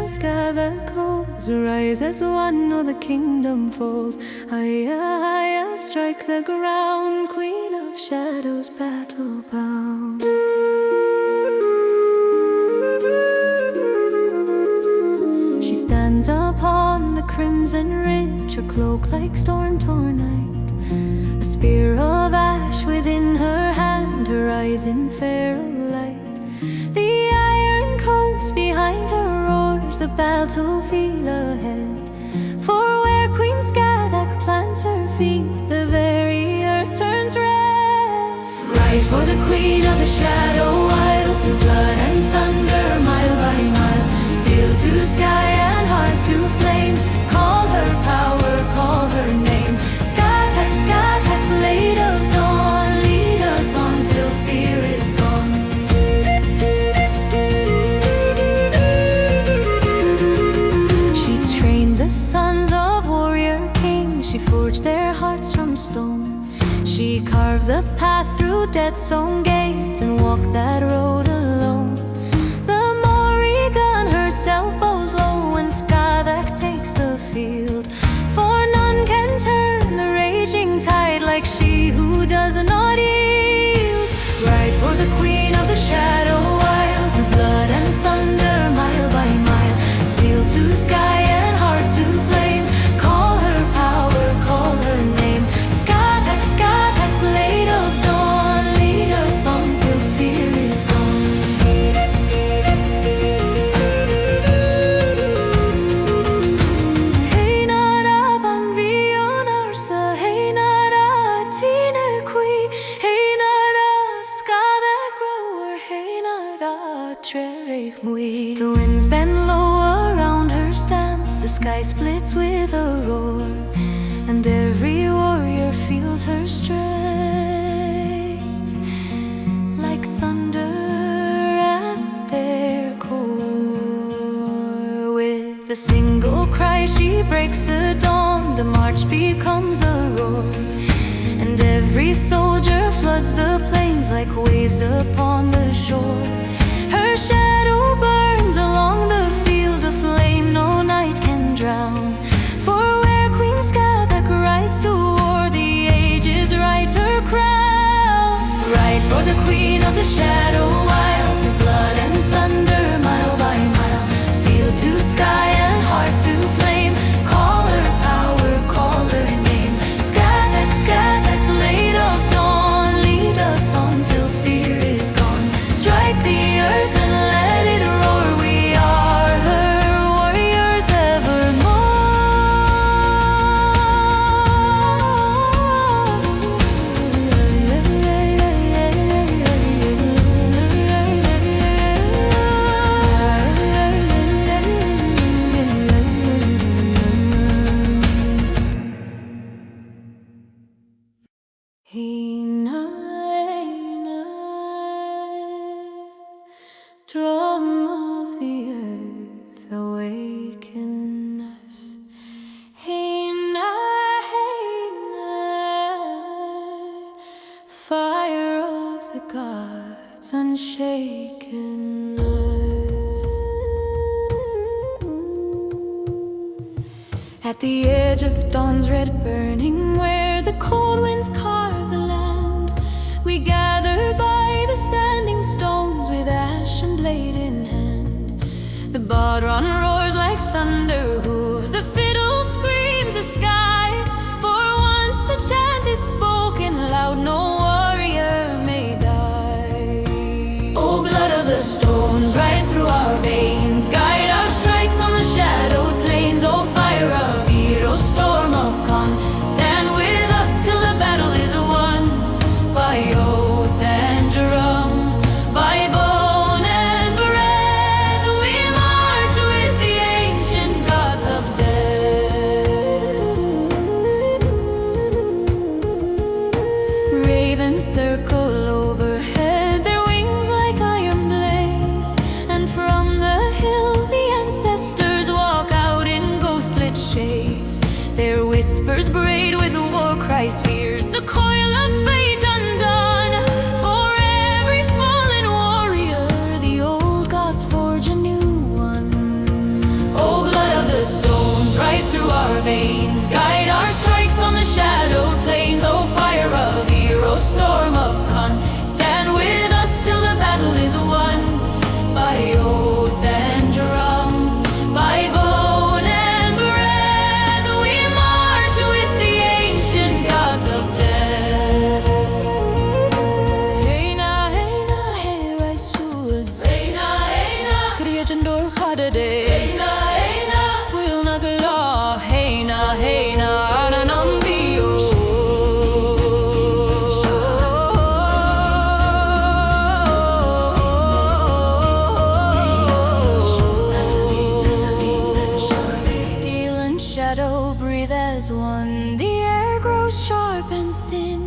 Sky that calls, rise as one, or the kingdom falls. Higher, strike the ground, queen of shadows, battle bound. She stands upon the crimson ridge, her cloak like storm-torn night. A spear of ash within her hand, her eyes in feral light. The iron coast behind her roars, the battlefield ahead. For where Queen Skadak plants her feet, the very earth turns red. Ride for the queen of the shadow wild, through blood and thunder, mile by mile. Steel to sky and heart to flame, call her power, call her name. Skadak, Skadak, blade of dawn, lead us on till fear is gone. She trained the sons of warrior kings, she forged their hearts from stone. She carved the path through death's own gates and walked that road alone. The Morrigan herself bows low when Skadak takes the field, for none can turn the raging tide like she who does not yield. Ride for the queen of the shadow wild, through blood and thunder, mile by mile. Steel to sky and heart to flame, call her power, call her name. Skadak, Skadak, blade of dawn, lead us on till fear is gone. Hey nara banrion arsa, hey nara tinekui, hey nara Skadak grower, hey nara trerek mui. The winds bend low around her stance, the sky splits with a roar, and every warrior feels her strength, like thunder at their core. With a single cry she breaks the dawn, the march becomes a roar, and every soldier floods the plains like waves upon the shore. Her shadow burns along the field, a flame no night can drown. For where Queen Skadak rides to war, the ages right her crown. Ride for the queen of the shadow wild, through blood and thunder, mile by mile. Steel to sky and heart to flame, call her power, call her name. Skadak, Skadak, blade of dawn, lead us on till fear is gone. Strike the earth and let it roar, we are her warriors evermore. Drum of the earth, awaken us. Hey na, fire of the gods, unshaken us. At the edge of dawn's red burning, where the cold winds carve the land, we gather by the standing stones, with ash and blade in hand. The bodron roars like thunder hooves, the fiddle screams the sky. For once the chant is spoken loud, no warrior may die. Oh, blood of the stones, rise through our veins, guide our strikes on the shadowed plains. Oh, fire of Iro, storm of Khan, stand with us till the battle is won. By oath and drum, by bone and breath, we march with the ancient gods of death. veins. Guide our strikes on the shadowed plains. Oh, fire of hero, storm of con, stand with us till the battle is won. By oath and drum, by bone and breath, we march with the ancient gods of death. Hey na, hey raisuas. Hey na, kriyajandur khadade. Hey na, fuil nagla. Hey na, ananambio. Steel and shadow breathe as one. The air grows sharp and thin,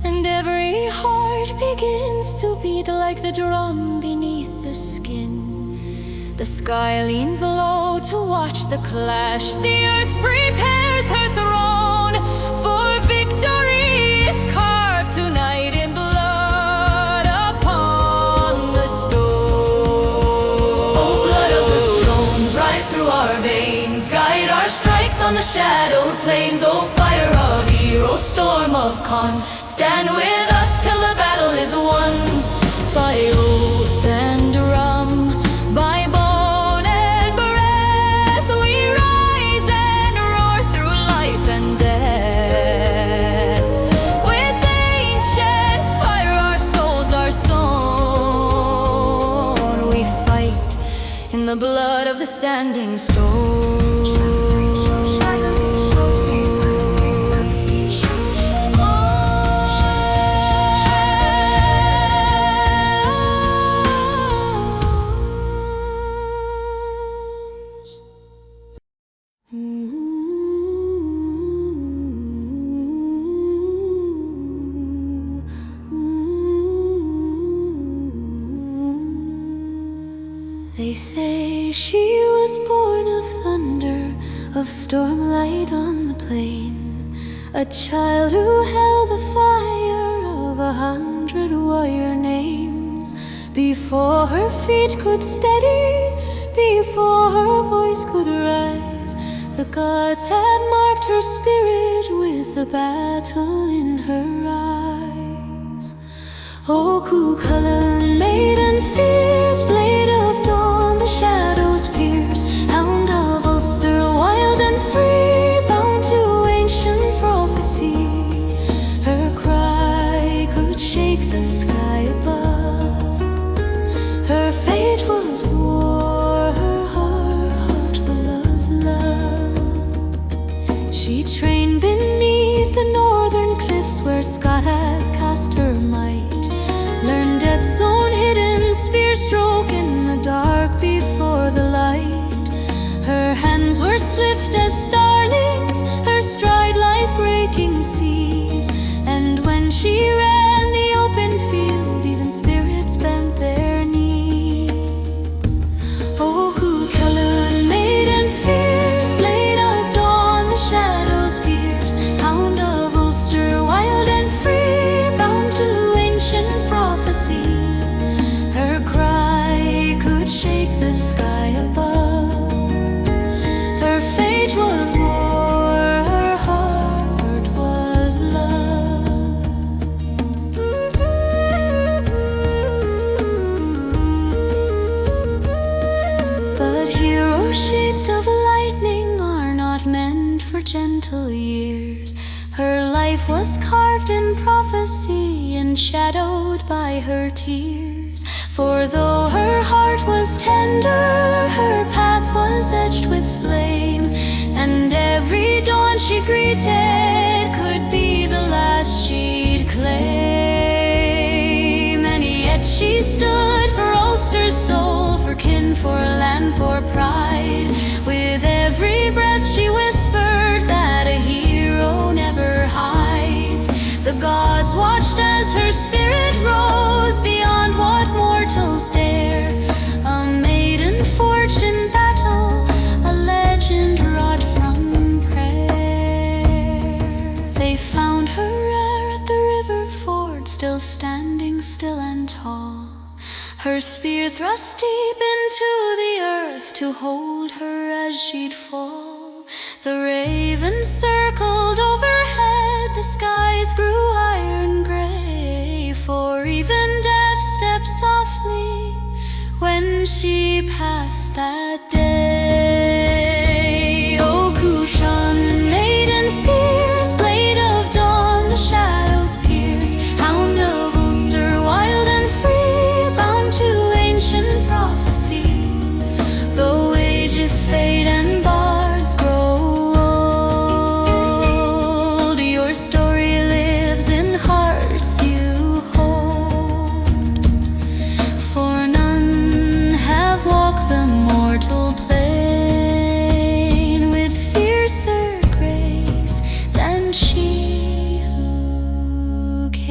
and every heart begins to beat like the drum beneath the skin. The sky leans low to watch the clash. The earth prepares her throne, for victory is carved tonight in blood upon the stone. Oh, blood of the stones, rise through our veins. Guide our strikes on the shadowed plains. Oh, fire of hero, storm of con, stand with us till the battle is won. By oath and drum, by bone and breath, we rise and roar through life and death. With ancient fire our souls are sown. We fight in the blood of the standing stone. They say she was born of thunder, of stormlight on the plain, a child who held the fire of 100 warrior names. Before her feet could steady, before her voice could rise, the gods had marked her spirit with the battle in her eyes. O Cuchulainn, maiden fierce, blade of dawn, the shadows pierce, hound of Ulster, wild and free, bound to ancient prophecy. Her cry could shake the sky above. Her fate was war, her heart was love. She trained beneath the northern cliffs where Scott had cast her might, learned death's own hidden spear stroke in the dark before the light. Her hands were swift as starlings, her stride like breaking seas, and when she ran the open field, even spirits bent their knees. O Cuchulainn, maiden fierce, blade of dawn, the shadows pierce, hound of Ulster, wild and free, bound to ancient prophecy. Her cry could shake the sky above. Her fate was war, her heart was love. But heroes shaped of lightning are not meant for gentle years. Her life was carved in prophecy and shadowed by her tears. For though her heart was tender, her path was edged with flame, and every dawn she greeted could be the last she'd claim. And yet she stood for Ulster's soul, for kin, for land, for pride. With every breath she whispered that a hero never hides. The gods watched as her spirit rose beyond what mortals dare. A maiden forged in battle, a legend wrought from prayer. They found her ere at the river ford, still standing still and tall, her spear thrust deep into the earth to hold her as she'd fall. The ravens circled overhead, the skies grew iron gray, for even death stepped softly when she passed that day. Oh, Kushan, maiden fierce, blade of dawn, the shadows pierce, hound of Ulster, wild and free, bound to ancient prophecy. Though ages fade and bards grow old, your story lives in hearts you hold. For none have walked the mortal plane with fiercer grace than she who came.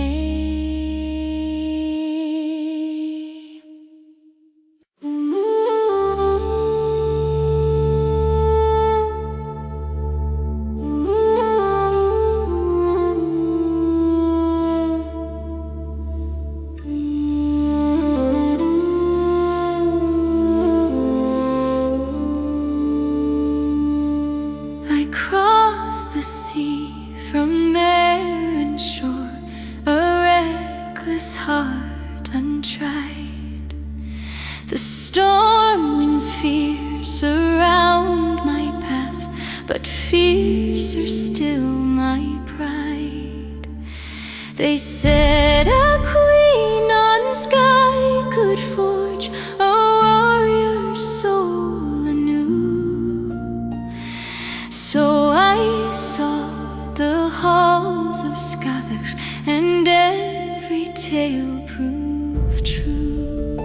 I crossed the sea from barren shore, a reckless heart untried. The storm winds fierce around my path, but fiercer still my pride. They said a queen on sky could forge a warrior's soul anew. So I sought the halls of Scotland, and every tale proved true.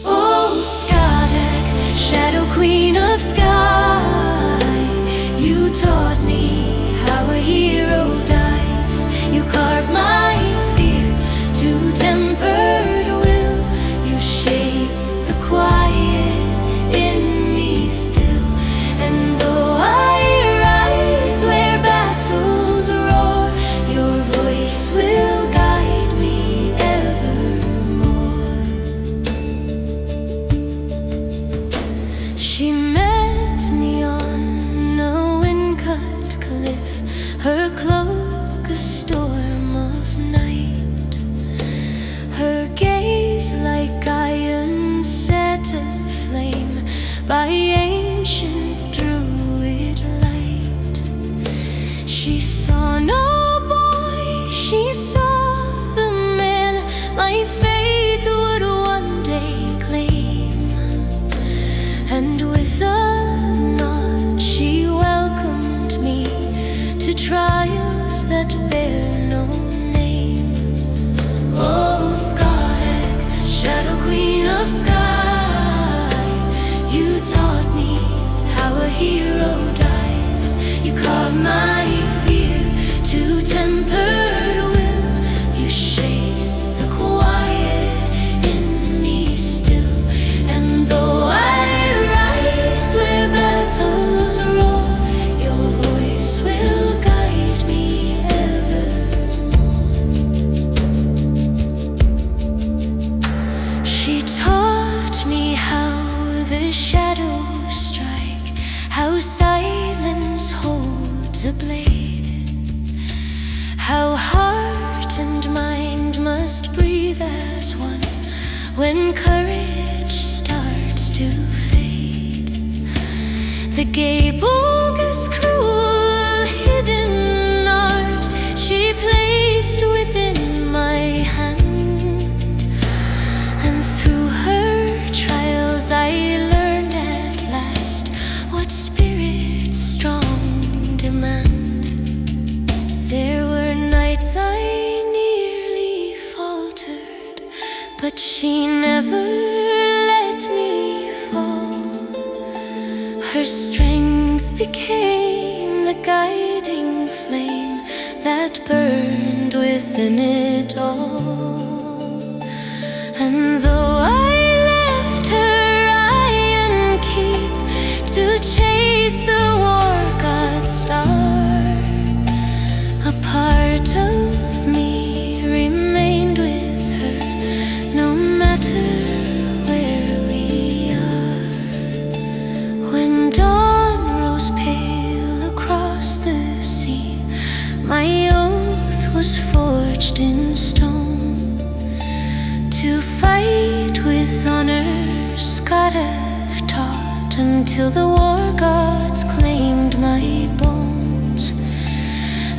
Oh, Scotland, shadow queen of sky, you taught me how a hero dies. You carved my fear to tempered will. You shape the quiet in me still. And though I rise where battles roar, your voice will guide me evermore. She met me on a wind-cut cliff, her cloak a storm of night, her gaze like iron set aflame by ancient druid light. She saw no boy, she saw the man my fate would one day claim. And with a nod she welcomed me to trials that bear no name. Oh, Scotland, shadow queen of sky, you taught me how a hero dies. You carved my fear to tempered will. You shape the quiet in me still. And though I rise where battles roar, your voice will guide me evermore. She taught me how the shadows strike, how silence holds a blade, how heart and mind must breathe as one when courage starts to fade. The gable is cruel hidden art she placed within my hand, and through her trials I learned at last what spirit strong demand. There were nights I nearly faltered, but she never let me fall. Her strength became the guiding flame that burned within it all. And though I left her iron keep to chase the war god star, a part of me remained with her no matter where we are. When until the war gods claimed my bones.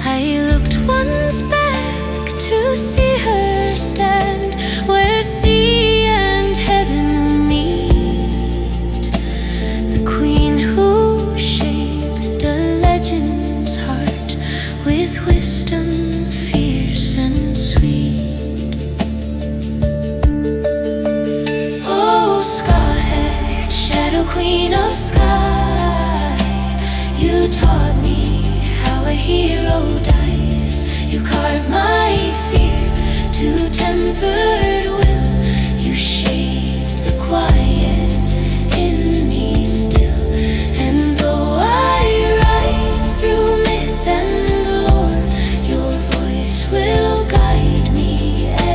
I looked once back to see her stand where sea and heaven meet, the queen who shaped a legend's heart with wisdom fierce and sweet. Oh, sky, shadow queen of sky, you taught me how a hero dies. You carve my fear to tempered will. You shape the quiet in me still. And though I ride through myth and lore, your voice will guide me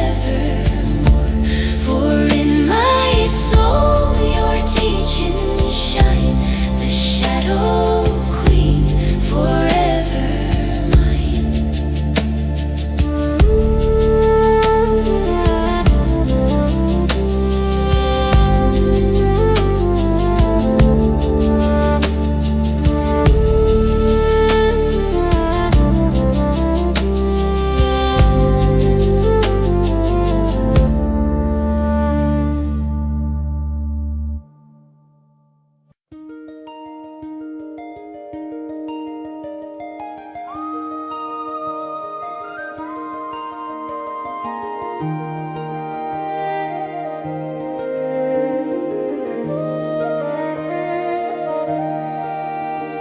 evermore. For in my soul your teachings shine, the shadow queen forever mine.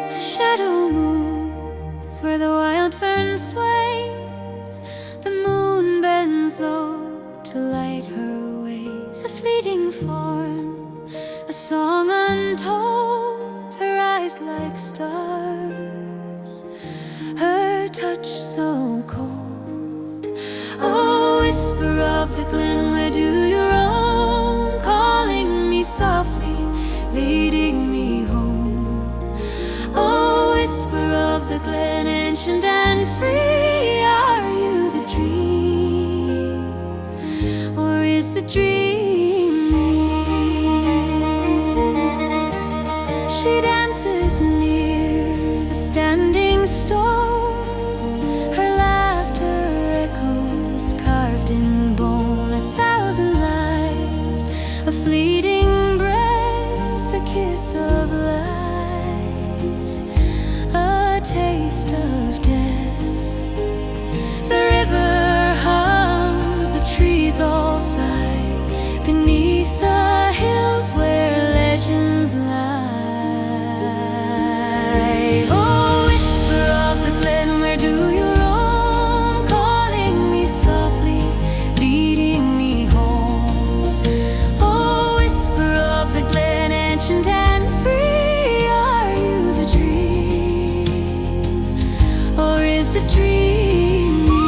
A shadow moves where the wild fern sways. The moon bends low to light her ways. A fleeting form, a song untold. Her eyes like stars, her touch so cold. Oh, whisper of the glen, where do you roam? Calling me softly, leading me home. Oh, whisper of the glen, ancient and free, are you the dream, or is the dream me? She dances near the standing stone. Her laughter echoes carved in bone. 1,000 lives, a fleeting breath, a kiss of life, a taste of death. The river hums, the trees all sigh, beneath the hills where legends lie. Oh, whisper of the glen, where do you roam? Calling me softly, leading me home. Oh, whisper of the glen, ancient and free, are you the dream, or is the dream me?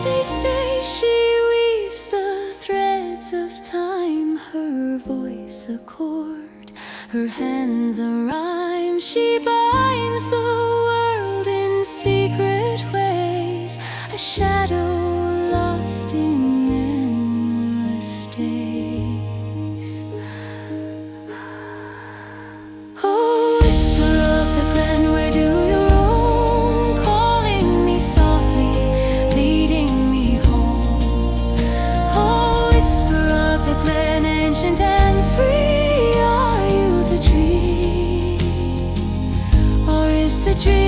They say she weaves the threads of time, her voice a chord, her hands a rhyme. She binds the world in secret ways, a shadow lost in endless days. Oh, whisper of the glen, where do you roam? Calling me softly, leading me home. Oh, whisper of the glen, ancient and free, are you the dream, or is the dream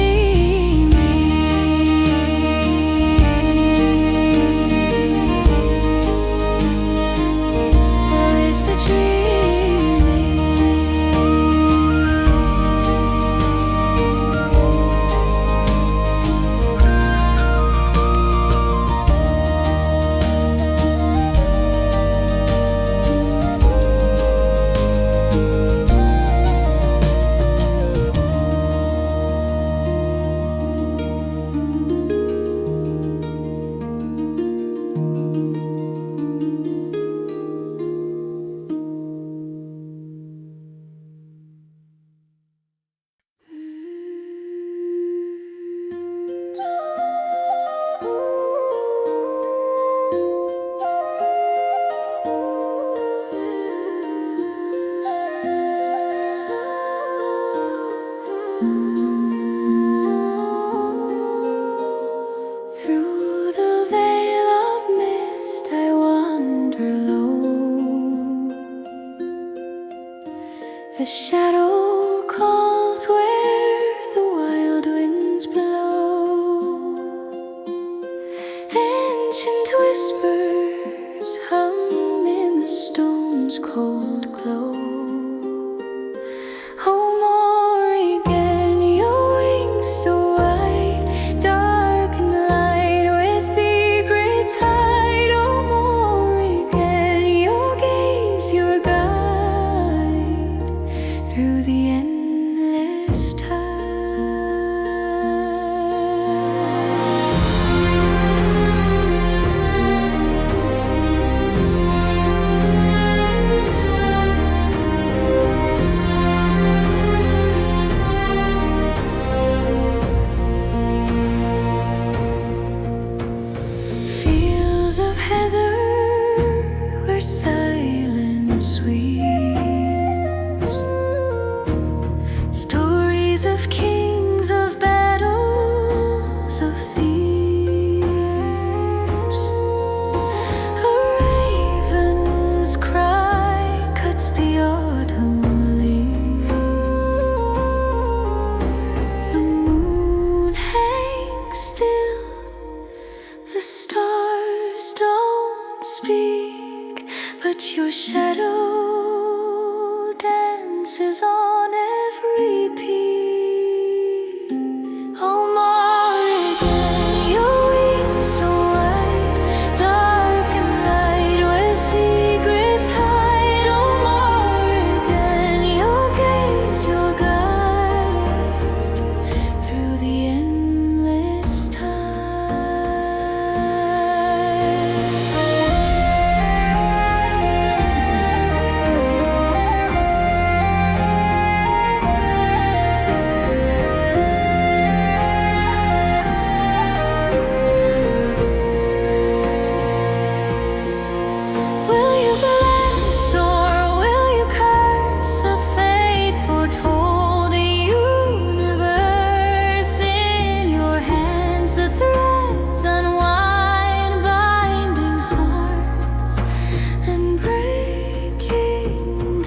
A shadow calls where the wild winds blow. Ancient whispers hum in the stone's cold glow. Oh, Morrigan, your wings so wide, dark and light, where secrets hide. Oh, Morrigan, your gaze, your guide through the endless tide. Fields of heather where silence weaves, stories of kings, of battles, of thieves. A raven's cry cuts the autumn leaf. The moon hangs still, the stars don't speak, but your shadow dances on every peak. Oh, Morrigan, your wings so wide, dark and light, where secrets hide. Oh, Morrigan, your gaze, your guide through the endless Will you bless or will you curse a fate foretold? A universe in your hands, the threads unwind, binding hearts and breaking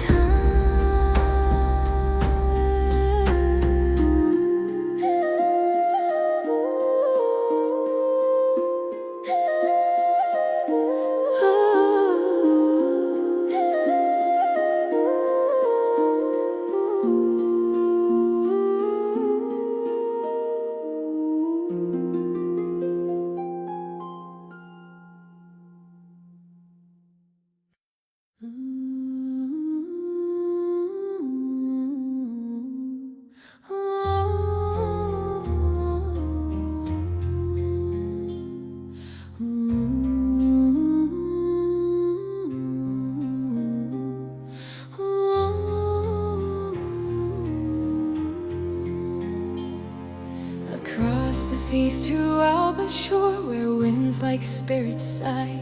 Across the seas to Alba's shore, where winds like spirits sigh,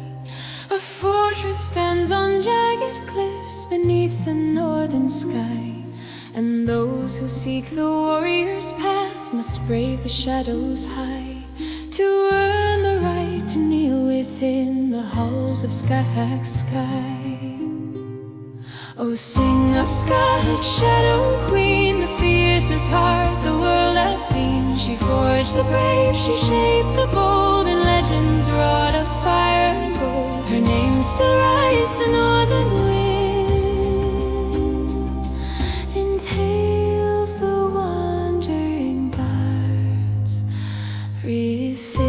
a fortress stands on jagged cliffs beneath the northern sky. And those who seek the warrior's path must brave the shadows high, to earn the right to kneel within the halls of Skyhack Sky. Oh, sing of Skyhack, Shadow Queen, the fiercest heart the world has seen. She forged the brave, she shaped the bold, and legends wrought of fire and gold. Her name still rises the northern wind, in tales the wandering bards receive.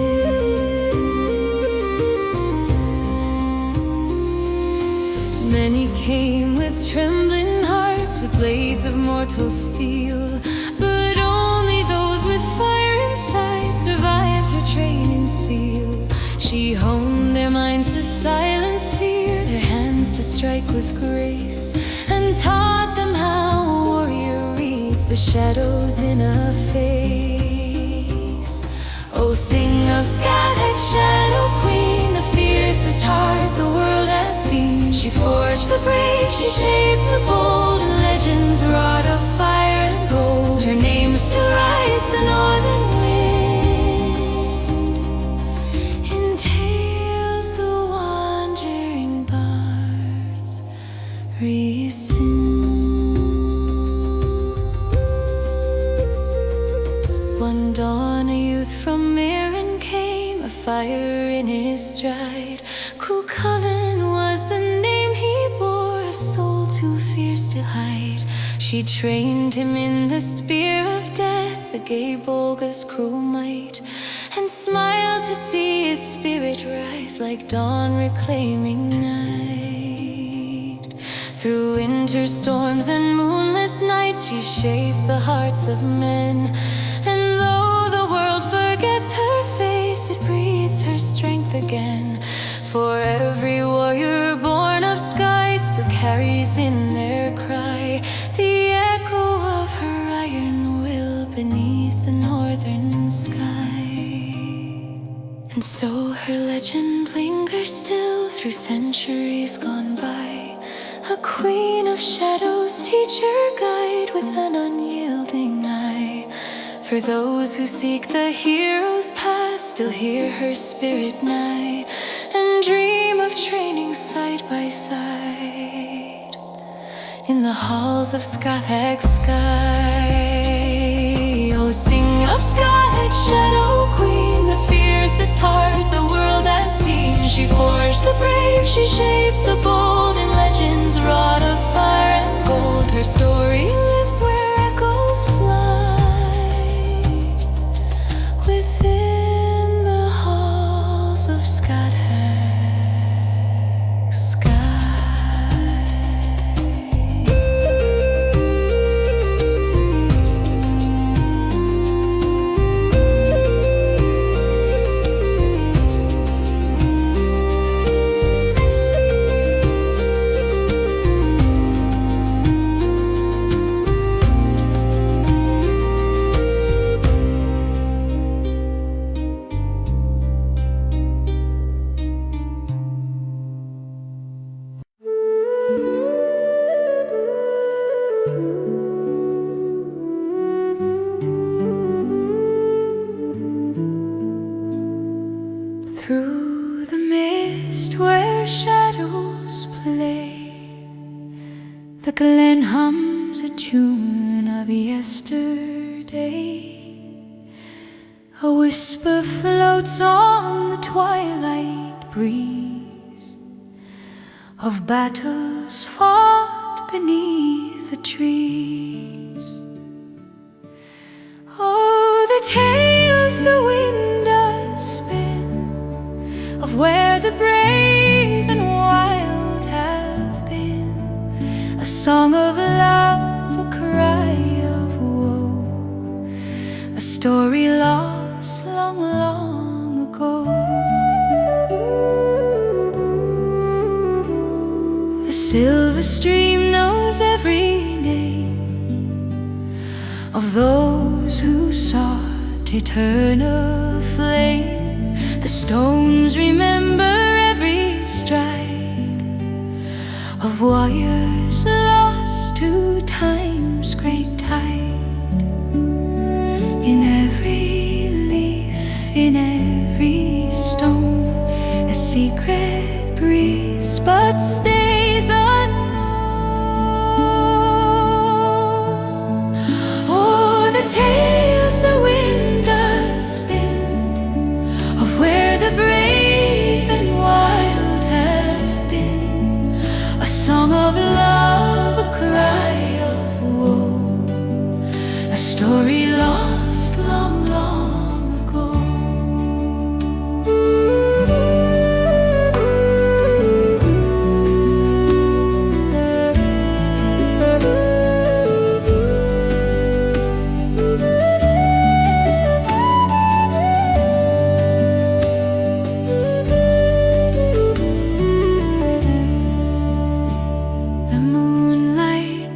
Many came with trembling hearts, with blades of mortal steel, but only those with fire inside survived her training seal. She honed their minds to silence fear, their hands to strike with grace, and taught them how a warrior reads the shadows in a face. Oh, sing of Skyhack, Shadow Queen, the fiercest heart the world has seen. She forged the brave, she shaped the bold, and legends wrought of fire and gold. Her name still rides the northern wind, in tales the wandering bards rescind. one dawn, a youth from Mirren came, a fire in his stride. Cuchulainn was the name he bore, a soul too fierce to hide. She trained him in the spear of death, the gay Bolga's cruel might, and smiled to see his spirit rise like dawn reclaiming night. Through winter storms and moonless nights, she shaped the hearts of men. And though the world forgets her face, it breathes her strength again. For every warrior born of sky still carries in their cry the echo of her iron will beneath the northern sky. And so her legend lingers still through centuries gone by, a queen of shadows, teacher, guide with an unyielding eye. For those who seek the hero's past still hear her spirit nigh, and dream of training side by side in the halls of Scathach sky. Oh, sing of Scathach, shadow queen, the fiercest heart the world has seen. She forged the brave, she shaped the bold, in legends wrought of fire and gold. Her story lives where echoes fly, within the halls of Scathach sky. Through the mist where shadows play, the glen hums a tune of yesterday. A whisper floats on the twilight breeze of battles fought beneath the trees. Oh, the tales the wind does spin of where the brave and wild have been, a song of love, a cry of woe, a story lost long, long ago. The silver stream knows every name of those who sought eternal flame. The stones remember every stride of warriors lost to time's great tide. In every leaf, in every stone, a secret breeze but stays unknown. Oh, the tales the wind does spin of where the brave and wild have been, a song of love, a cry of woe, a story lost long, long ago.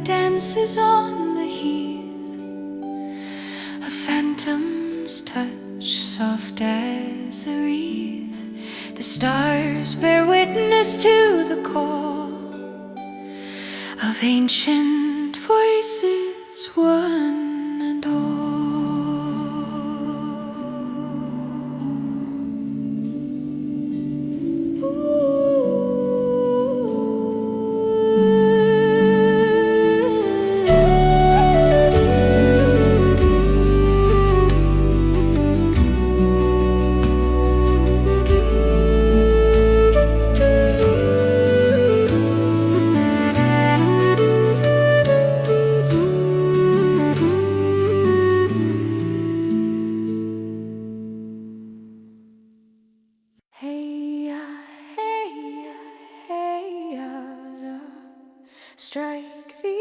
Dances on the heath, a phantom's touch soft as a wreath. The stars bear witness to the call of ancient voices, one and all. strike the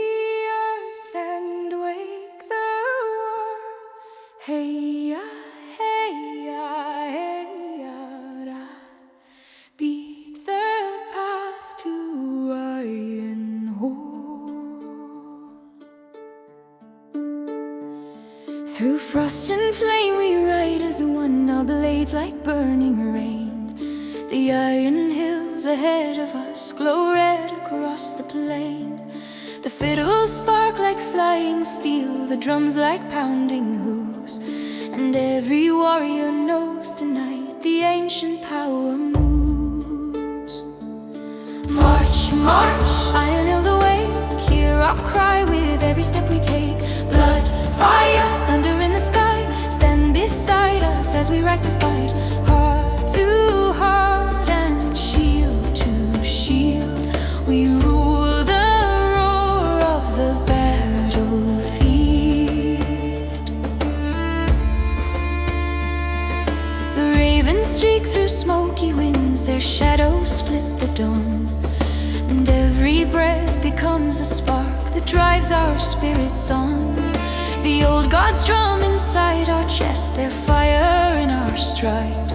earth and wake the war. Hey ya, hey ya, hey ya, da. Beat the path to Iron Hall. Through frost and flame we ride as one, our blades like burning rain. The iron hills ahead of us glow red across the plain. The fiddles spark like flying steel, the drums like pounding hooves. And every warrior knows tonight the ancient power moves. March, march, iron hills awake, hear our cry with every step we take. Blood, fire, thunder in the sky, stand beside us as we rise to fight. Heart to heart and shield to shield, we rule the roar of the battlefield. The ravens streak through smoky winds, their shadows split the dawn. And every breath becomes a spark that drives our spirits on. The old gods drum inside our chests, their fire in our stride.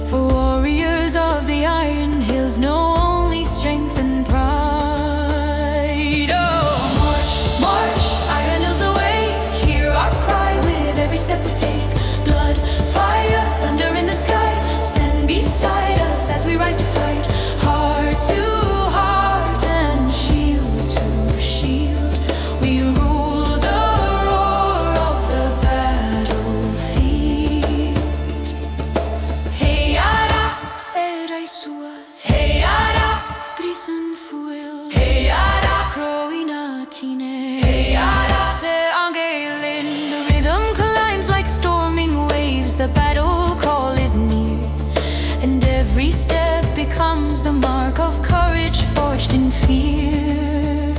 For warriors of the Iron Hills know only strength and pride. Oh, march, march, Iron Hills awake, hear our cry with every step we take. Blood, fire, thunder in the sky, stand beside us as we rise to fight. Heart to heart and shield to shield, we rule the roar of the battlefield. Hey yara, erai suas. Hey yara, brisen fuel. Hey yara, crowina tine. Hey yara, se angelin. The rhythm climbs like storming waves, the battle call is near. And every step becomes the mark of courage forged in fear.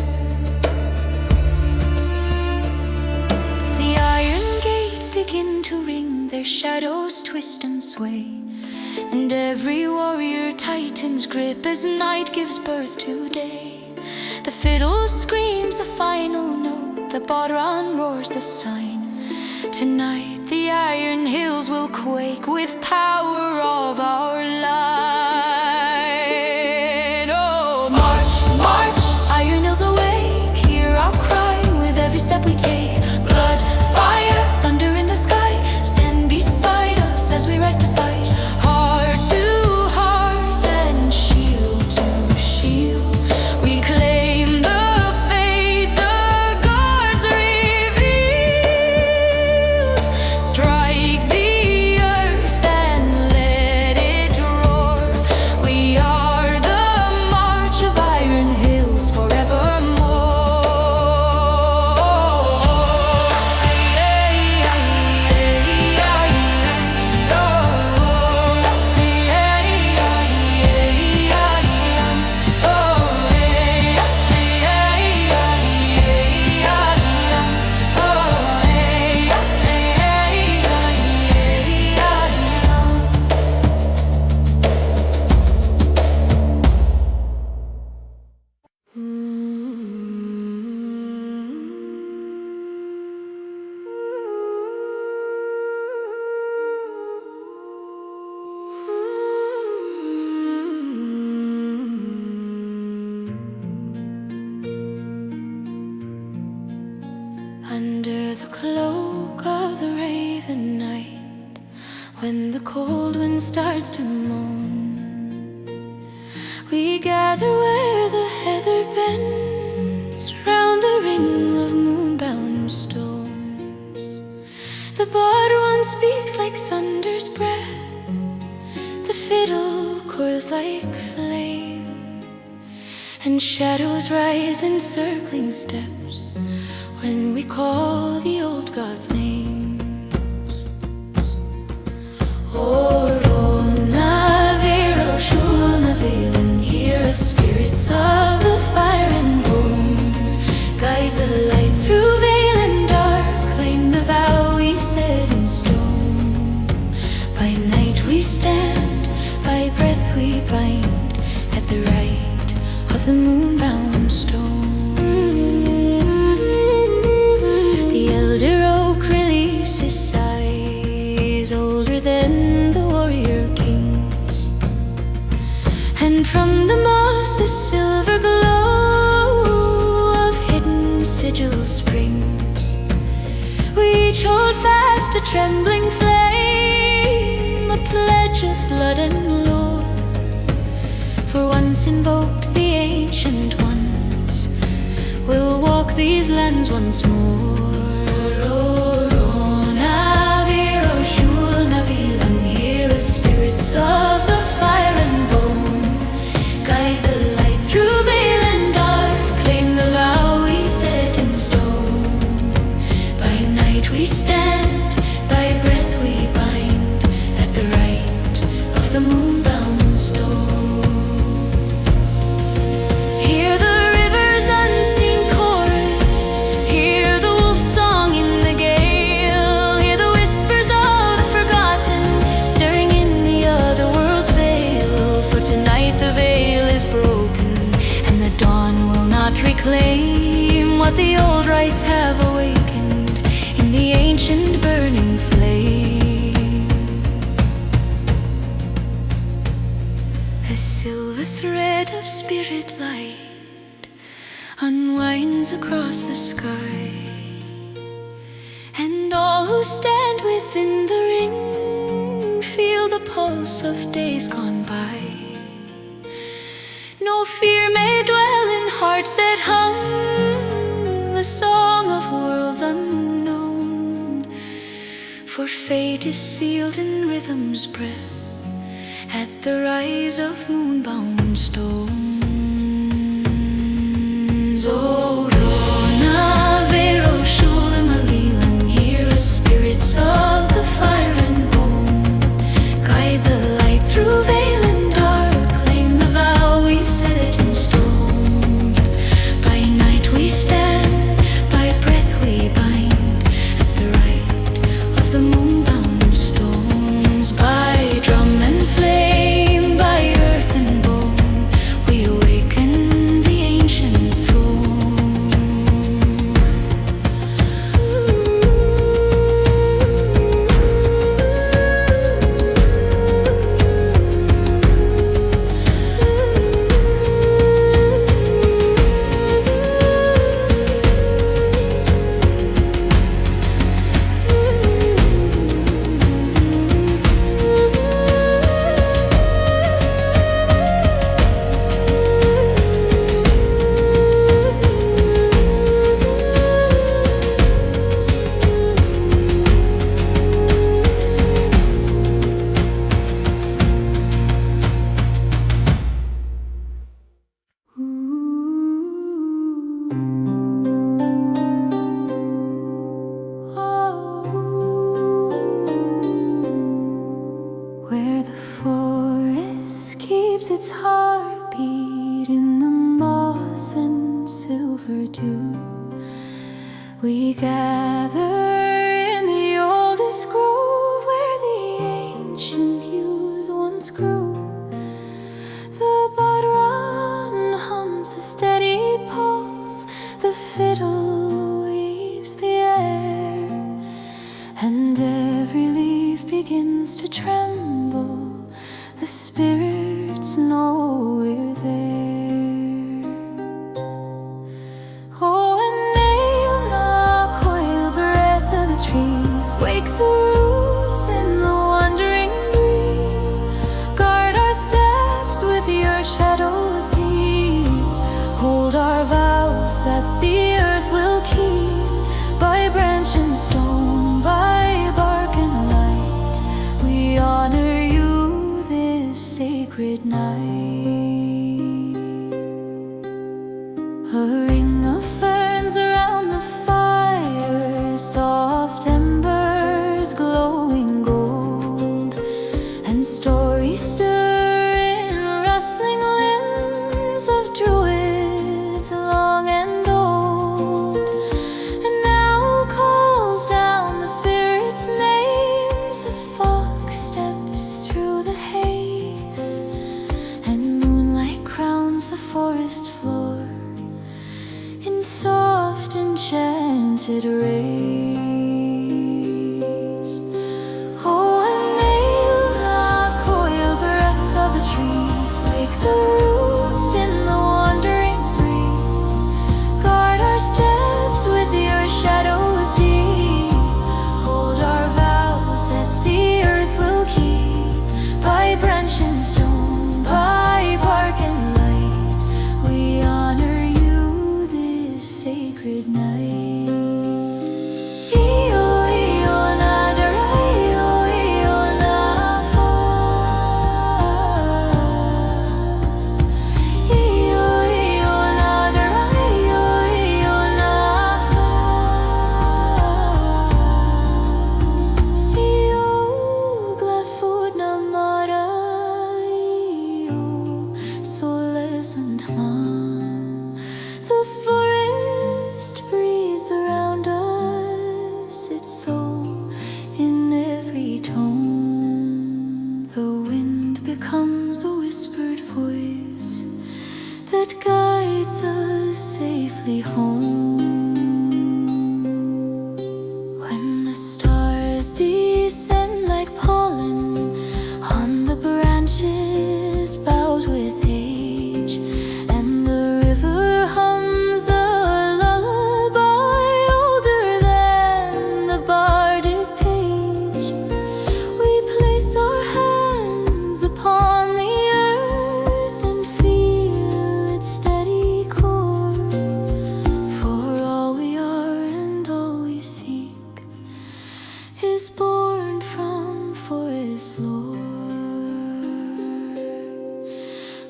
The iron gates begin to ring, their shadows twist and sway. And every warrior tightens grip as night gives birth to day. The fiddle screams a final note, the bodhran roars the sign. Tonight the Iron Hills will quake with power of our light. Oh, march, march, Iron Hills awake, hear our cry with every step we take. Blood, fire, thunder in the sky, stand beside us as we rise to fight. Heart to heart and shield to shield, we claim the faith the gods revealed. Strike the earth and let it roar, we are the march of Iron Hills forevermore. Under the cloak of the raven night, when the cold wind starts to moan, we gather where the heather bends round the ring of moonbound stones. The bodhran speaks like thunder's breath, the fiddle coils like flame, and shadows rise in circling steps when we call the old god's names. Orona Vero Shulna Valen, hear us spirits of the fire and bone. Guide the light through veil and dark, claim the vow we set in stone. By night we stand, by breath we bind, at the right of the moonbound stone. springs. We each hold fast a trembling flame, a pledge of blood and lore. For once invoked the ancient ones will walk these lands once more. Spirits of the fire and bone, guide the light through veil and dark, claim the vow we set in stone. By night we stand, by breath we bind, at the right of the moon-bound stones. Hear the river's unseen chorus, hear the wolf song in the gale, hear the whispers of the forgotten stirring in the other world's veil. For tonight the veil is broken, and the dawn will not reclaim what the old rites have awakened in the ancient burning flame. A silver thread of spirit light unwinds across the sky, and all who stand within the ring feel the pulse of days gone by. No fear may dwell in hearts that hum the song of worlds unknown, for fate is sealed in rhythm's breath at the rise of moon-bound stones. Oh, Rona, Vero, Shula, Malilan, hear us, spirits of the fire and bone, guide the light through veil and dark, claim the vow we set in stone. By night we stand, by breath we bind, at the right of the moon-bound stones. By drum and flame, by earth and bone, we awaken the ancient throne. Where the forest keeps its heartbeat in the moss and silver dew, we gather in the oldest grove where the ancient yews once grew. The bodhran hums a steady pulse, the fiddle weaves the air, and every leaf begins to tremble. The spirits know we're there. Oh, and nail the coil breath of the trees, wake the roots in the wandering breeze, guard our steps with your shadows deep, hold our vows that the earth will keep. By branch and stone, by bark and light, we honor you this sacred night. A ring of ferns around the fire, soft embers glowing gold, and stories stir in rustling limbs of druids long and old. And now calls down the spirits' names, a fox steps through the haze, and moonlight crowns the forest floor in soft enchanted rays. Oh, and nail the coil breath of the trees, wake the roots in the wandering breeze, guard our steps with your night. The forest breathes around us, its soul in every tone. The wind becomes a whispered voice that guides us safely home. When the stars descend like pollen on the branches bowed with age, and the river hums a lullaby older than the bardic page, we place our hands upon the earth and feel its steady core. For all we are and all we seek is born from forest lore.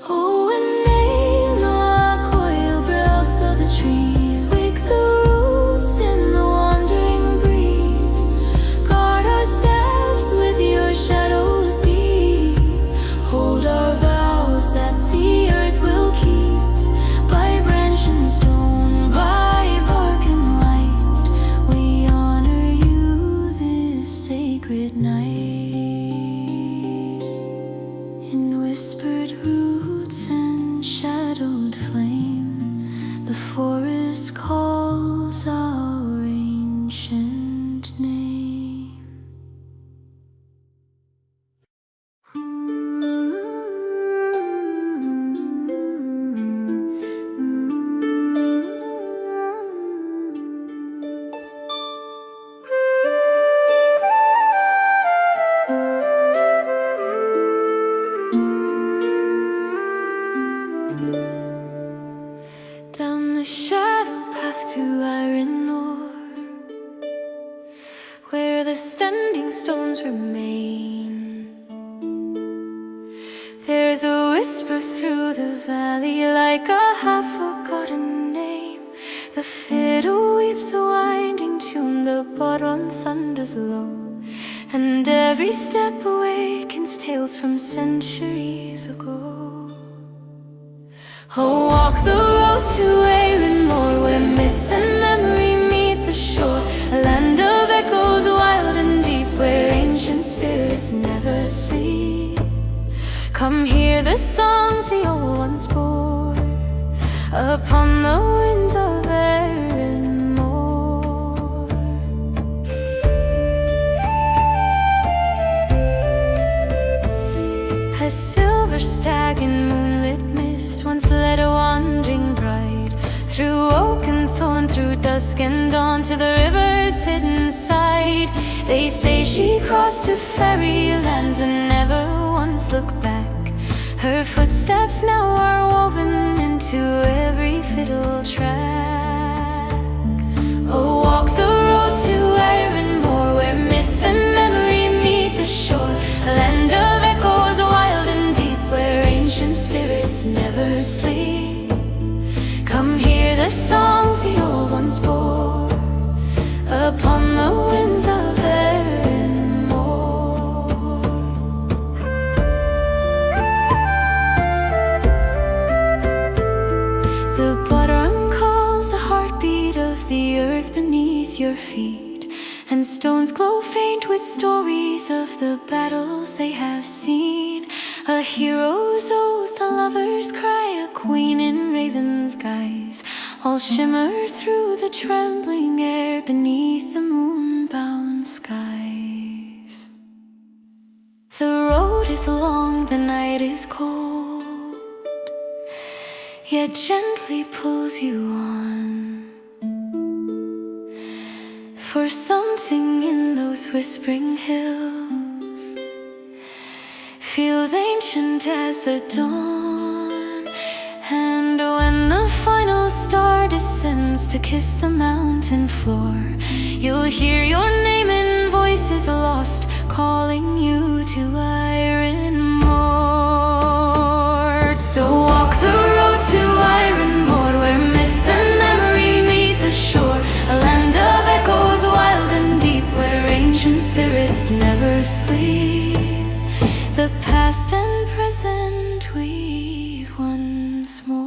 Oh, when they knock oil breath of the trees, wake the roots in the wandering breeze. Guard our steps with your shadows deep. Hold our vows that the earth will keep. By branch and stone, by bark and light, we honor you this sacred night. In whispered roots and shadowed flame, the forest calls our ancient name. Down the shadow path to iron ore, where the standing stones remain, there's a whisper through the valley like a half-forgotten name. The fiddle weeps a winding tune, the bodhrán thunders low, and every step awakens tales from centuries ago. Oh, walk the road to Erinmore, where myth and memory meet the shore. A land of echoes wild and deep, where ancient spirits never sleep. Come hear the songs the old ones bore upon the winds of Erinmore. A silver stag in moonlit mist once led a wandering bride through oak and thorn, through dusk and dawn, to the river's hidden side. They say she crossed to fairy lands and never once looked back. Her footsteps now are woven into every fiddle track. Oh, walk the road to Erinmore, where myth and memory meet the shore. A land of echoes wild and deep, where ancient spirits never sleep. Come hear the songs the old ones bore upon the winds of Erinmore. The bodhrán calls the heartbeat of the earth beneath your feet, and stones glow faint with stories of the battles they have seen. A hero's oath, a lover's cry, a queen in raven's guise, all shimmer through the trembling air beneath the moon-bound skies. The road is long, the night is cold, yet gently pulls you on. For something in those whispering hills feels ancient as the dawn. And when the final star descends, descends to kiss the mountain floor. You'll hear your name in voices lost, calling you to Iron Moor. So walk the road to Iron Moor, where myth and memory meet the shore. A land of echoes wild and deep, where ancient spirits never sleep. The past and present weave once more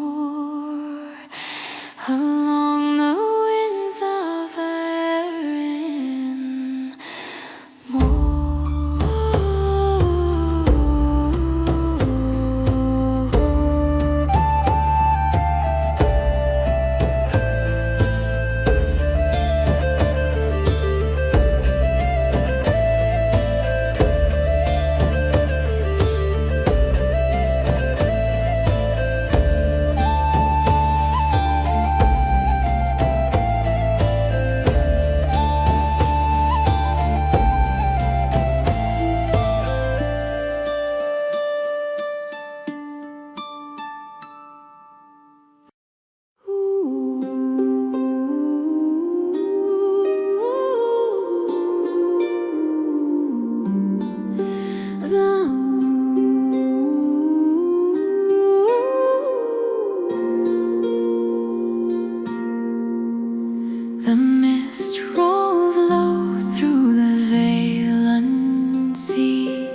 along the winds of Erin Moor. The mist rolls low through the vale unseen.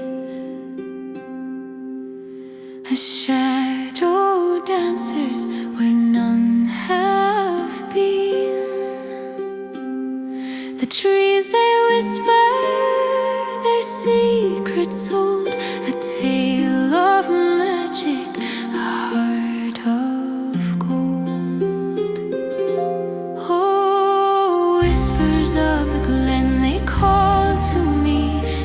A shadow dances where none have been. The trees they whisper their secrets hold, a tale of magic, a heart of gold. Oh, whispers of the glen, they call to me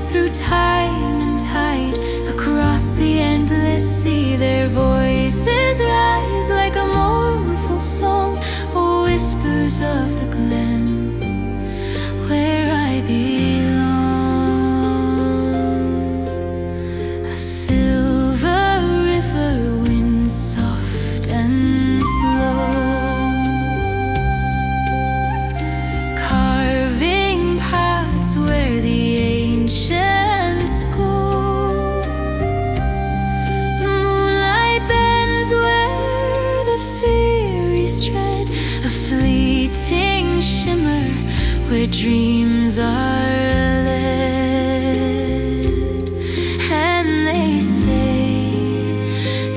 through time and tide. Across the endless sea, their voices rise like a mournful song. Oh, whispers of the glen, where I belong. A silver river winds soft and slow, carving paths where the ancients go. The moonlight bends where the fairies tread, a fleeting shimmer where dreams are led. And they say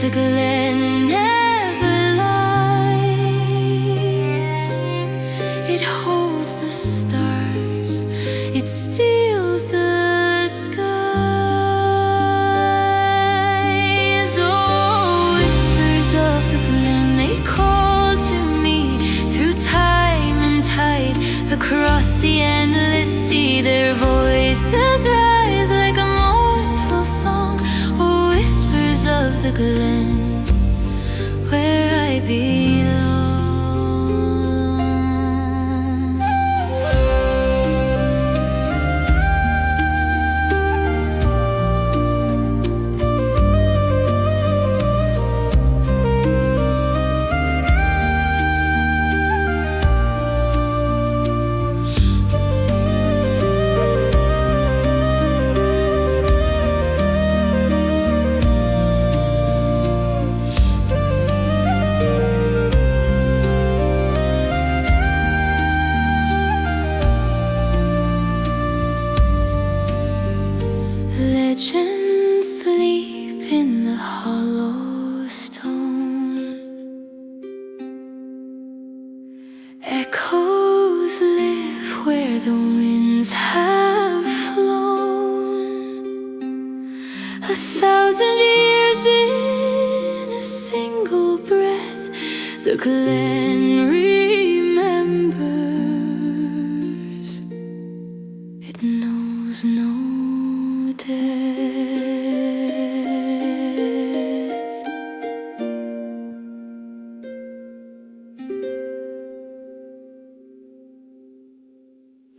the glen never lies. It holds the stars, it steals the skies. Oh, whispers of the glen, they call to me through time and tide. Across the endless sea, their voices rise like a mournful song. Oh, whispers of the glen, where I belong. Legends sleep in the hollow stone. Echoes live where the winds have flown. 1,000 years in a single breath, the glen